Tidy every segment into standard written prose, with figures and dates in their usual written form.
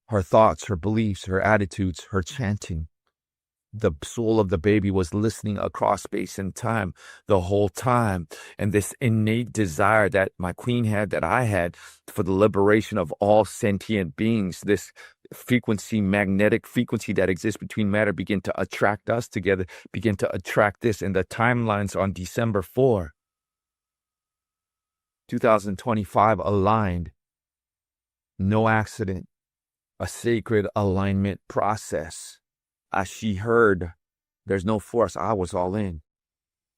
her thoughts, her beliefs, her attitudes, her chanting. The soul of the baby was listening across space and time the whole time. And this innate desire that my queen had, that I had, for the liberation of all sentient beings, this frequency, magnetic frequency that exists between matter, begin to attract us together, begin to attract this. And the timelines on December 4, 2025 aligned. No accident, a sacred alignment process. As she heard, there's no force. I was all in.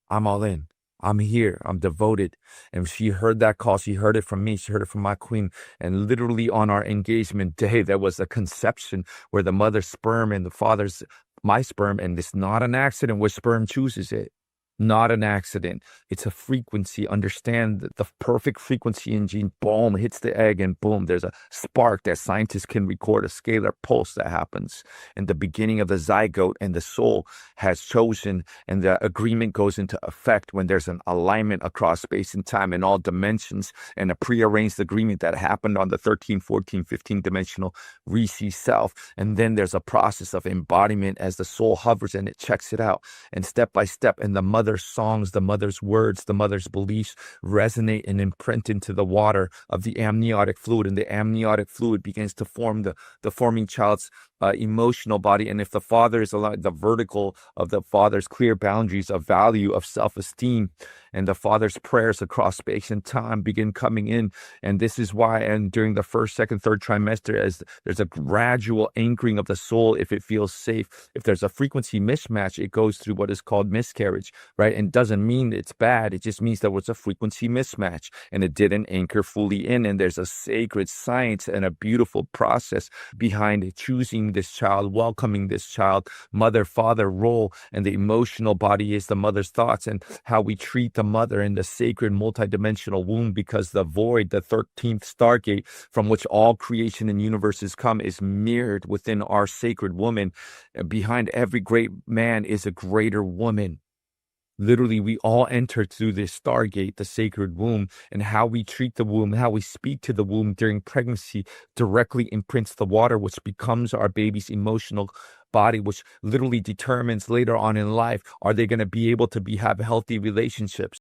I'm all in. I'm here. I'm devoted. And she heard that call. She heard it from me. She heard it from my queen. And literally on our engagement day, there was a conception where the mother's sperm and the father's, my sperm, and it's not an accident which sperm chooses it. Not an accident. It's a frequency. Understand that the perfect frequency in gene, boom, hits the egg, and boom, there's a spark that scientists can record, a scalar pulse that happens in the beginning of the zygote, and the soul has chosen, and the agreement goes into effect when there's an alignment across space and time in all dimensions, and a prearranged agreement that happened on the 13, 14, 15 dimensional Rishi self. And then there's a process of embodiment as the soul hovers and it checks it out. And step by step, and the mother's songs, the mother's words, the mother's beliefs resonate and imprint into the water of the amniotic fluid, and the amniotic fluid begins to form the forming child's emotional body. And if the father is allowed, the vertical of the father's clear boundaries of value, of self-esteem, and the father's prayers across space and time begin coming in. And this is why, and during the first, second, third trimester, as there's a gradual anchoring of the soul, if it feels safe. If there's a frequency mismatch, it goes through what is called miscarriage, right? And doesn't mean it's bad. It just means there was a frequency mismatch and it didn't anchor fully in. And there's a sacred science and a beautiful process behind choosing this child, welcoming this child, mother-father role. And the emotional body is the mother's thoughts, and how we treat the mother in the sacred multidimensional womb, because the void, the 13th stargate from which all creation and universes come, is mirrored within our sacred woman. Behind every great man is a greater woman. Literally, we all enter through this stargate, the sacred womb, and how we treat the womb, how we speak to the womb during pregnancy directly imprints the water, which becomes our baby's emotional body, which literally determines later on in life, are they going to be able to have healthy relationships?